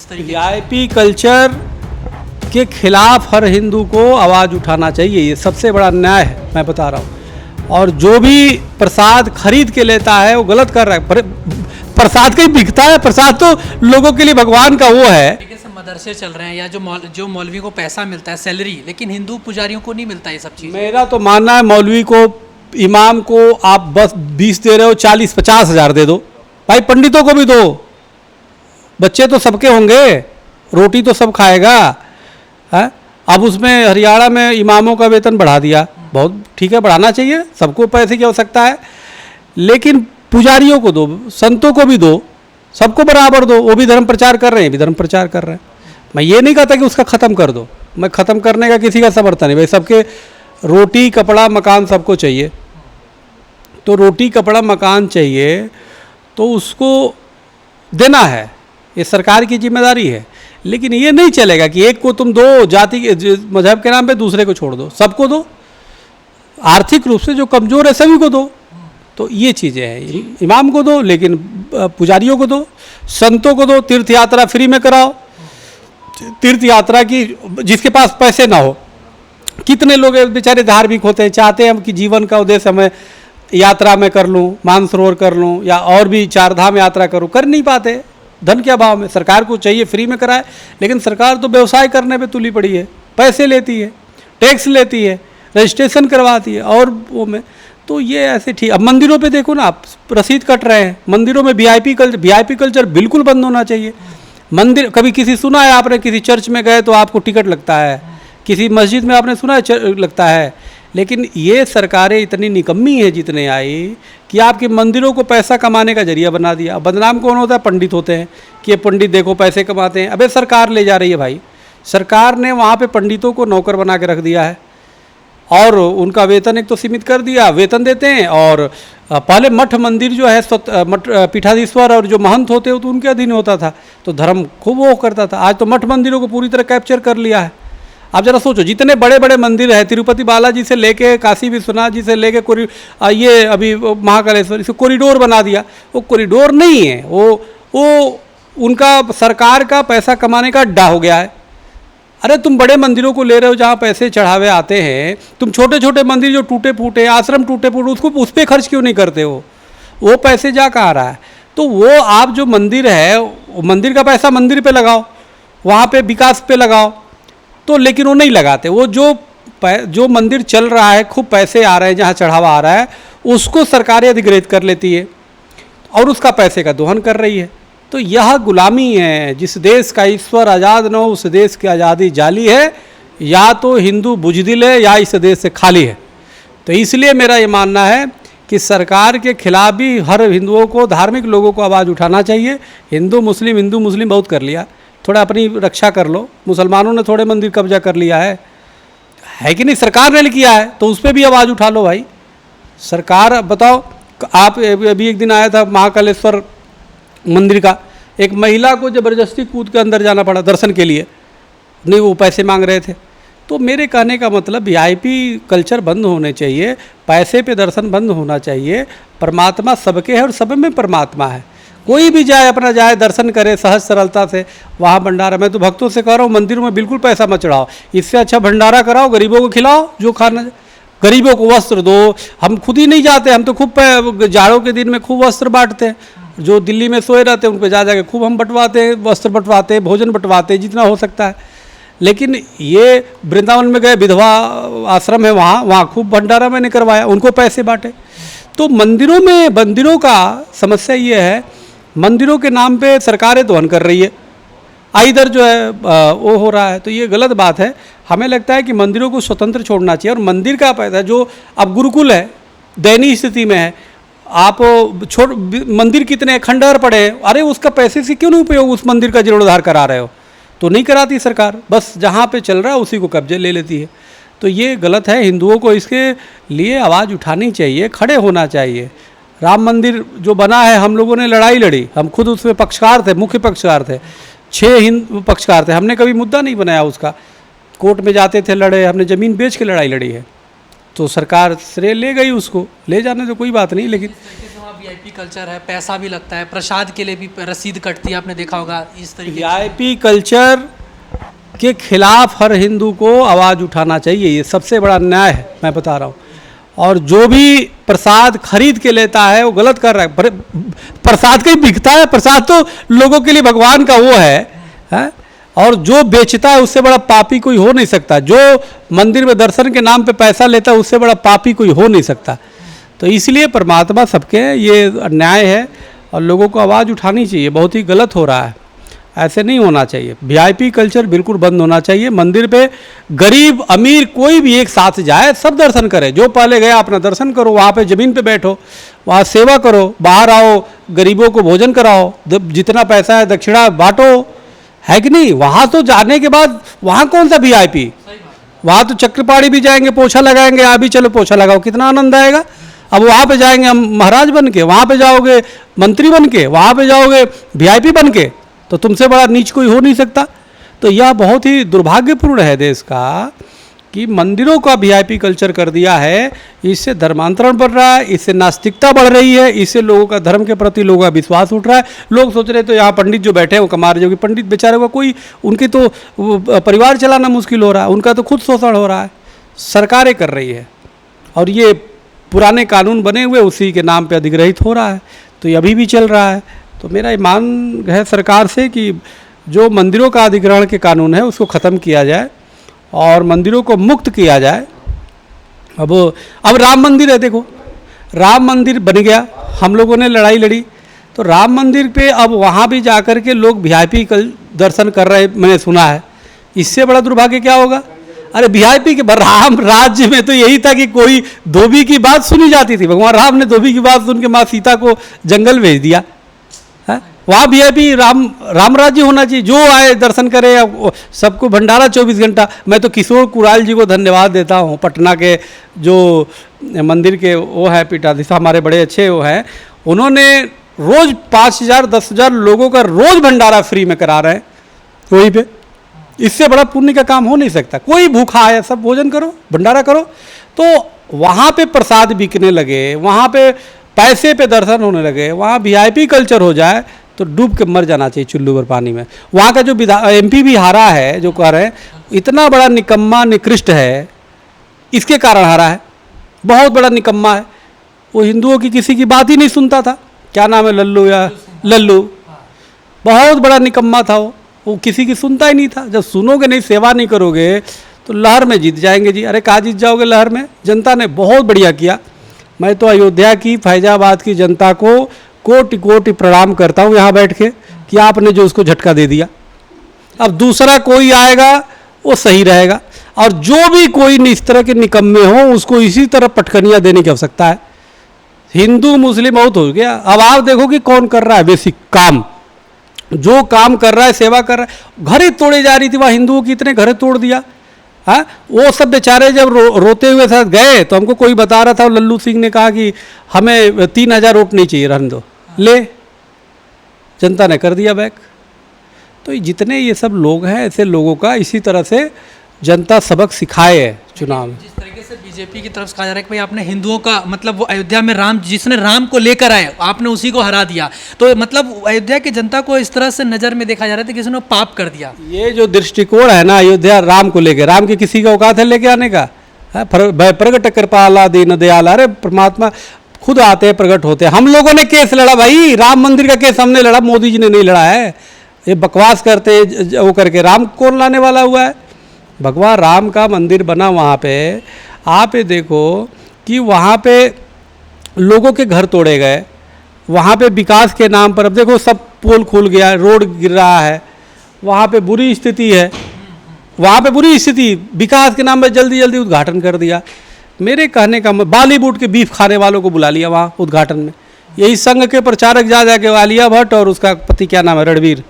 तरीके VIP culture के खिलाफ हर हिंदू को आवाज़ उठाना चाहिए। ये सबसे बड़ा अन्याय है, मैं बता रहा हूँ। और जो भी प्रसाद खरीद के लेता है वो गलत कर रहा है। प्रसाद कहीं बिकता है? प्रसाद तो लोगों के लिए भगवान का वो है। से मदरसे चल रहे हैं या जो मौलवी को पैसा मिलता है सैलरी, लेकिन हिंदू पुजारियों को नहीं मिलता ये सब चीज़। मेरा तो मानना है मौलवी को, इमाम को आप बस 20 दे रहे हो, 40-50 हज़ार दे दो भाई। पंडितों को भी दो, बच्चे तो सबके होंगे, रोटी तो सब खाएगा है। अब उसमें हरियाणा में इमामों का वेतन बढ़ा दिया, बहुत ठीक है, बढ़ाना चाहिए, सबको पैसे की आवश्यकता है, लेकिन पुजारियों को दो, संतों को भी दो, सबको बराबर दो। वो भी धर्म प्रचार कर रहे हैं, भी धर्म प्रचार कर रहे हैं। मैं ये नहीं कहता कि उसका ख़त्म कर दो, मैं ख़त्म करने का किसी का समर्थन नहीं भाई। सबके रोटी कपड़ा मकान सबको चाहिए, तो रोटी कपड़ा मकान चाहिए तो उसको देना है, ये सरकार की जिम्मेदारी है। लेकिन ये नहीं चलेगा कि एक को तुम दो, जाति के मजहब के नाम पे दूसरे को छोड़ दो। सबको दो, आर्थिक रूप से जो कमज़ोर है सभी को दो। तो ये चीज़ें हैं, इमाम को दो लेकिन पुजारियों को दो, संतों को दो, तीर्थ यात्रा फ्री में कराओ। तीर्थ यात्रा की जिसके पास पैसे ना हो, कितने लोग बेचारे धार्मिक होते हैं, चाहते हैं कि जीवन का उद्देश्य मैं यात्रा में कर लूँ, मानसरोवर कर लूँ या और भी 4 धाम यात्रा करूँ, कर नहीं पाते धन के अभाव में। सरकार को चाहिए फ्री में कराए, लेकिन सरकार तो व्यवसाय करने पे तुली पड़ी है, पैसे लेती है, टैक्स लेती है, रजिस्ट्रेशन करवाती है और वो में। तो ये ऐसे ठीक। अब मंदिरों पे देखो ना, आप रसीद कट रहे हैं मंदिरों में। वीआईपी कल्चर बिल्कुल बंद होना चाहिए। मंदिर कभी किसी सुना है आपने, किसी चर्च में गए तो आपको टिकट लगता है, किसी मस्जिद में आपने सुना है लगता है। लेकिन ये सरकारें इतनी निकम्मी है जितने आई कि आपके मंदिरों को पैसा कमाने का जरिया बना दिया। बदनाम कौन होता है? पंडित होते हैं कि ये पंडित देखो पैसे कमाते हैं। अबे सरकार ले जा रही है भाई, सरकार ने वहाँ पे पंडितों को नौकर बना के रख दिया है और उनका वेतन एक तो सीमित कर दिया, वेतन देते हैं। और पहले मठ मंदिर जो है मठ पीठाधीश्वर और जो महंत होते हैं तो उनके अधीन होता था, तो धर्म खूब वो करता था। आज तो मठ मंदिरों को पूरी तरह कैप्चर कर लिया है। आप जरा सोचो, जितने बड़े बड़े मंदिर हैं, तिरुपति बालाजी से लेके काशी विश्वनाथ जी से लेके ये अभी महाकालेश्वर, इसको कॉरिडोर बना दिया। वो कॉरिडोर नहीं है, वो उनका सरकार का पैसा कमाने का अड्डा हो गया है। अरे तुम बड़े मंदिरों को ले रहे हो जहाँ पैसे चढ़ावे आते हैं, तुम छोटे छोटे मंदिर जो टूटे फूटे, आश्रम टूटे फूटे, उसको उस पर खर्च क्यों नहीं करते हो? वो पैसे जा कहाँ रहा है? तो वो आप जो मंदिर है, वो मंदिर का पैसा मंदिर पे लगाओ, वहाँ पे विकास पे लगाओ। तो लेकिन वो नहीं लगाते। वो जो मंदिर चल रहा है, खूब पैसे आ रहे हैं, जहाँ चढ़ावा आ रहा है, उसको सरकारें अधिग्रहित कर लेती है और उसका पैसे का दोहन कर रही है। तो यह गुलामी है। जिस देश का ईश्वर आज़ाद न हो, उस देश की आज़ादी जाली है। या तो हिंदू बुजदिल है या इस देश से खाली है। तो इसलिए मेरा ये मानना है कि सरकार के खिलाफ भी हर हिंदुओं को, धार्मिक लोगों को आवाज़ उठाना चाहिए। हिंदू मुस्लिम बहुत कर लिया, थोड़ा अपनी रक्षा कर लो। मुसलमानों ने थोड़े मंदिर कब्जा कर लिया है कि नहीं? सरकार ने किया है तो उस पर भी आवाज़ उठा लो भाई। सरकार बताओ, आप अभी एक दिन आया था महाकालेश्वर मंदिर का, एक महिला को ज़बरदस्ती कूद के अंदर जाना पड़ा दर्शन के लिए, नहीं वो पैसे मांग रहे थे। तो मेरे कहने का मतलब वीआईपी कल्चर बंद होने चाहिए, पैसे पे दर्शन बंद होना चाहिए। परमात्मा सबके है और सब में परमात्मा है। कोई भी जाए, अपना जाए, दर्शन करे सहज सरलता से। वहाँ भंडारा, मैं तो भक्तों से कह रहा हूँ, मंदिरों में बिल्कुल पैसा मत चढ़ाओ, इससे अच्छा भंडारा कराओ, गरीबों को खिलाओ जो खाना, गरीबों को वस्त्र दो। हम खुद ही नहीं जाते, हम तो खूब जाड़ों के दिन में खूब वस्त्र बांटते हैं। जो दिल्ली में सोए रहते हैं उन पर जा के खूब हम बंटवाते हैं, वस्त्र बंटवाते हैं, भोजन बंटवाते हैं, जितना हो सकता है। लेकिन ये वृंदावन में गए, विधवा आश्रम है, वहाँ खूब भंडारा मैंने करवाया, उनको पैसे बांटे। तो मंदिरों का समस्या ये है, मंदिरों के नाम पे सरकारें दोहन कर रही है, इधर जो है वो हो रहा है। तो ये गलत बात है। हमें लगता है कि मंदिरों को स्वतंत्र छोड़ना चाहिए। और मंदिर का पैसा जो अब गुरुकुल है, दयनीय स्थिति में है, आप मंदिर कितने खंडहर पड़े हैं, अरे उसका पैसे से क्यों नहीं उपयोग उस मंदिर का जीर्णोद्धार करा रहे हो? तो नहीं कराती सरकार, बस जहाँ पे चल रहा है उसी को कब्जे ले लेती है। तो ये गलत है। हिंदुओं को इसके लिए आवाज़ उठानी चाहिए, खड़े होना चाहिए। राम मंदिर जो बना है, हम लोगों ने लड़ाई लड़ी, हम खुद उसमें पक्षकार थे, मुख्य पक्षकार थे, 6 हिंदू पक्षकार थे। हमने कभी मुद्दा नहीं बनाया उसका, कोर्ट में जाते थे, लड़े, हमने ज़मीन बेच के लड़ाई लड़ी है। तो सरकार श्रेय ले गई, उसको ले जाने तो कोई बात नहीं। लेकिन वीआईपी कल्चर है, पैसा भी लगता है, प्रसाद के लिए भी रसीद कटती है, आपने देखा होगा इस तरीके वीआईपी कल्चर के खिलाफ हर हिंदू को आवाज़ उठाना चाहिए। ये सबसे बड़ा अन्याय है, मैं बता रहा हूँ। और जो भी प्रसाद खरीद के लेता है वो गलत कर रहा है। प्रसाद कहीं बिकता है? प्रसाद तो लोगों के लिए भगवान का वो है? और जो बेचता है उससे बड़ा पापी कोई हो नहीं सकता। जो मंदिर में दर्शन के नाम पे पैसा लेता है उससे बड़ा पापी कोई हो नहीं सकता। तो इसलिए परमात्मा सबके हैं, ये अन्याय है और लोगों को आवाज़ उठानी चाहिए। बहुत ही गलत हो रहा है, ऐसे नहीं होना चाहिए। वीआईपी कल्चर बिल्कुल बंद होना चाहिए। मंदिर पे गरीब अमीर कोई भी एक साथ जाए, सब दर्शन करे। जो पहले गया अपना दर्शन करो, वहाँ पे ज़मीन पे बैठो, वहाँ सेवा करो, बाहर आओ, गरीबों को भोजन कराओ, जितना पैसा है दक्षिणा बांटो, है कि नहीं? वहाँ तो जाने के बाद वहाँ कौन सा वीआईपी? वहाँ तो चक्रपाणी भी जाएंगे, पोछा लगाएंगे, आप भी चलो पोछा लगाओ, कितना आनंद आएगा। अब वहाँ पे जाएंगे हम महाराज बन के, वहाँ पे जाओगे मंत्री बन के, वहाँ पे जाओगे वीआईपी बन के, तो तुमसे बड़ा नीच कोई हो नहीं सकता। तो यह बहुत ही दुर्भाग्यपूर्ण है देश का कि मंदिरों का वीआईपी कल्चर कर दिया है। इससे धर्मांतरण बढ़ रहा है, इससे नास्तिकता बढ़ रही है, इससे लोगों का धर्म के प्रति लोगों का विश्वास उठ रहा है। लोग सोच रहे तो यहाँ पंडित जो बैठे हैं वो कमा रहे, जो कि पंडित बेचारे का कोई, उनकी तो परिवार चलाना मुश्किल हो रहा है, उनका तो खुद शोषण हो रहा है, सरकारें कर रही है। और ये पुराने कानून बने हुए उसी के नाम पे अधिग्रहित हो रहा है, तो ये अभी भी चल रहा है। तो मेरा मांग है सरकार से कि जो मंदिरों का अधिग्रहण के कानून है उसको ख़त्म किया जाए और मंदिरों को मुक्त किया जाए। अब राम मंदिर है, देखो राम मंदिर बन गया, हम लोगों ने लड़ाई लड़ी, तो राम मंदिर पे अब वहाँ भी जाकर के लोग वीआईपी दर्शन कर रहे, मैंने सुना है। इससे बड़ा दुर्भाग्य क्या होगा? अरे वीआईपी के राम राज्य में तो यही था कि कोई धोबी की बात सुनी जाती थी। भगवान राम ने धोबी की बात सुन के माँ सीता को जंगल भेज दिया है। वहाँ वीआईपी राम राज्य होना चाहिए, जो आए दर्शन करे, सबको भंडारा 24 घंटा। मैं तो किशोर कुराल जी को धन्यवाद देता हूँ, पटना के जो मंदिर के वो है पीठाधीश, हमारे बड़े अच्छे वो हैं, उन्होंने रोज़ 5,000 10,000 लोगों का रोज़ भंडारा फ्री में करा रहे हैं वहीं पे। इससे बड़ा पुण्य का काम हो नहीं सकता। कोई भूखा आया, सब भोजन करो, भंडारा करो। तो वहाँ पे प्रसाद बिकने लगे, वहाँ पे पैसे पे दर्शन होने लगे, वहाँ वीआईपी कल्चर हो जाए तो डूब के मर जाना चाहिए चुल्लू भर पानी में। वहाँ का जो एमपी भी हारा है, जो कह रहे हैं इतना बड़ा निकम्मा निकृष्ट है, इसके कारण हारा है। बहुत बड़ा निकम्मा है, वो हिंदुओं की किसी की बात ही नहीं सुनता था। क्या नाम है, लल्लू, बहुत बड़ा निकम्मा था वो किसी की सुनता ही नहीं था। जब सुनोगे नहीं, सेवा नहीं करोगे तो लहर में जीत जाएंगे जी। अरे कहाँ जीत जाओगे लहर में? जनता ने बहुत बढ़िया किया। मैं तो अयोध्या की, फैजाबाद की जनता को कोटि कोटि प्रणाम करता हूँ यहाँ बैठ के कि आपने जो उसको झटका दे दिया। अब दूसरा कोई आएगा वो सही रहेगा, और जो भी कोई इस तरह के निकम्मे हो उसको इसी तरह पटकनियाँ देने की आवश्यकता है। हिंदू मुस्लिम बहुत हो गया। अब आप देखो कि कौन कर रहा है बेसिक काम, जो काम कर रहा है, सेवा कर रहा है। घरें तोड़े जा रही थी वहाँ, हिंदुओं की इतने घरें तोड़ दिया। हाँ, वो सब बेचारे जब रोते हुए साथ गए तो हमको कोई बता रहा था, लल्लू सिंह ने कहा कि हमें 3,000 वोट नहीं चाहिए, रहने दो। ले, जनता ने कर दिया बैक। तो जितने ये सब लोग हैं, ऐसे लोगों का इसी तरह से जनता सबक सिखाए है चुनाव में। जिस तरीके से बीजेपी की तरफ से कहा जा रहा है कि भाई आपने हिंदुओं का, मतलब वो अयोध्या में राम, जिसने राम को लेकर आए आपने उसी को हरा दिया, तो मतलब अयोध्या की जनता को इस तरह से नज़र में देखा जा रहा था कि किसी ने पाप कर दिया। ये जो दृष्टिकोण है ना अयोध्या राम को लेकर, राम की किसी का औकात है लेके आने का? प्रगट कृपाला दीन दयाला, अरे परमात्मा खुद आते हैं, प्रकट होते हैं। हम लोगों ने केस लड़ा भाई, राम मंदिर का केस हमने लड़ा, मोदी जी ने नहीं लड़ा है। ये बकवास करते वो करके राम कौन लाने वाला हुआ है? भगवान राम का मंदिर बना वहाँ पे। आप ये देखो कि वहाँ पे लोगों के घर तोड़े गए, वहाँ पे विकास के नाम पर अब देखो सब पोल खुल गया, रोड गिर रहा है, वहाँ पे बुरी स्थिति है, वहाँ पे बुरी स्थिति, विकास के नाम पर जल्दी जल्दी उद्घाटन कर दिया। मेरे कहने का बॉलीवुड के बीफ खाने वालों को बुला लिया वहाँ उद्घाटन में। यही संघ के प्रचारक जा जाके आलिया भट्ट और उसका पति क्या नाम है, रणवीर,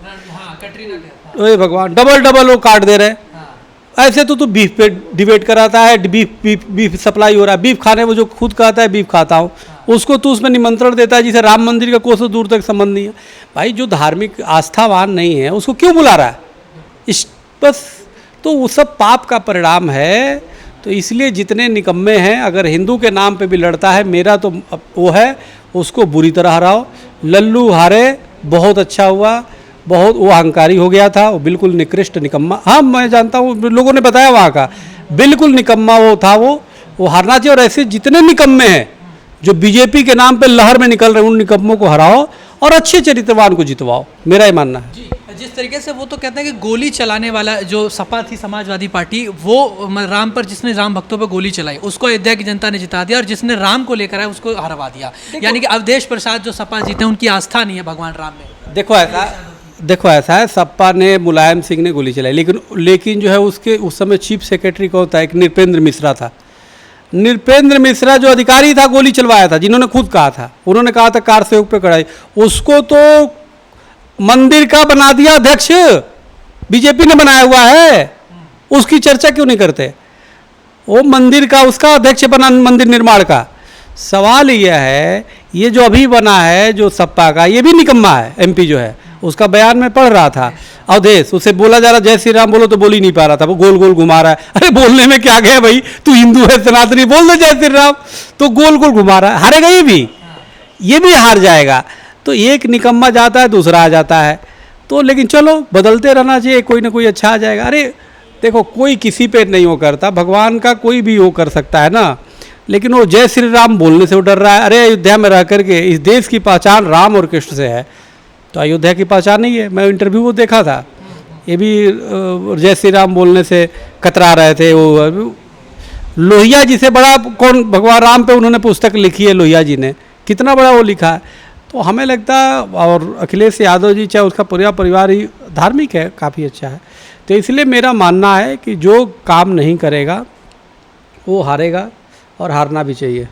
ओए भगवान, डबल वो काट दे रहे। ऐसे तो बीफ पे डिबेट कराता है, बीफ सप्लाई हो रहा है, बीफ खाने वो जो खुद कहता है बीफ खाता हूँ, उसको तो उसमें निमंत्रण देता है जिसे राम मंदिर का कोसों दूर तक संबंध नहीं है। भाई जो धार्मिक आस्थावान नहीं है उसको क्यों बुला रहा है? बस तो वो सब पाप का परिणाम है। तो इसलिए जितने निकम्मे हैं, अगर हिंदू के नाम पे भी लड़ता है, मेरा तो वो है उसको बुरी तरह हराओ। लल्लू हारे, बहुत अच्छा हुआ, बहुत वो अहंकारी हो गया था, वो बिल्कुल निकृष्ट निकम्मा। हाँ मैं जानता हूँ, लोगों ने बताया वहाँ का, बिल्कुल निकम्मा वो था, वो हारना चाहिए। और ऐसे जितने निकम्मे हैं जो बीजेपी के नाम पे लहर में निकल रहे हैं, उन निकम्मों को हराओ और अच्छे चरित्रवान को जितवाओ, मेरा ये मानना है। जी, जिस तरीके से वो तो कहते हैं कि गोली चलाने वाला जो सपा थी, समाजवादी पार्टी, वो राम पर, जिसने राम भक्तों पर गोली चलाई उसको अयोध्या की जनता ने जिता दिया, और जिसने राम को लेकर आया उसको हरवा दिया। यानी कि अवधेश प्रसाद जो सपा जीते, उनकी आस्था नहीं है भगवान राम में। देखो ऐसा है, सपा ने, मुलायम सिंह ने गोली चलाई, लेकिन जो है उसके उस समय चीफ सेक्रेटरी कौन था, एक नृपेंद्र मिश्रा था। नृपेंद्र मिश्रा जो अधिकारी था गोली चलवाया था, जिन्होंने खुद कहा था, उन्होंने कहा था कार सेवक पे कड़ाई, उसको तो मंदिर का बना दिया अध्यक्ष, बीजेपी ने बनाया हुआ है, उसकी चर्चा क्यों नहीं करते? वो मंदिर का, उसका अध्यक्ष बना मंदिर निर्माण का। सवाल यह है, ये जो अभी बना है जो सपा का, ये भी निकम्मा है। एमपी जो है उसका बयान में पढ़ रहा था, अवधेश, उसे बोला जा रहा जय श्री राम बोलो तो बोल ही नहीं पा रहा था, वो गोल गोल घुमा रहा है। अरे बोलने में क्या गया भाई, तू हिंदू है सनातनी, बोल दे जय श्री राम, तो गोल गोल घुमा रहा है। हारेगा ये भी हार जाएगा। तो एक निकम्मा जाता है, दूसरा आ जाता है, तो लेकिन चलो बदलते रहना चाहिए, कोई ना कोई अच्छा आ जाएगा। अरे देखो, कोई किसी पे नहीं वो करता, भगवान का कोई भी वो कर सकता है ना, लेकिन वो जय श्री राम बोलने से वो डर रहा है। अरे अयोध्या में रह करके इस देश की पहचान राम और कृष्ण से है, तो अयोध्या की पहचान नहीं है। मैं इंटरव्यू वो देखा था, ये भी जय श्री राम बोलने से कतरा रहे थे। वो लोहिया जी से बड़ा कौन, भगवान राम पे उन्होंने पुस्तक लिखी है, लोहिया जी ने कितना बड़ा वो लिखा है। तो हमें लगता है, और अखिलेश यादव जी चाहे उसका पूरा परिवार ही धार्मिक है, काफ़ी अच्छा है, तो इसलिए मेरा मानना है कि जो काम नहीं करेगा वो हारेगा, और हारना भी चाहिए।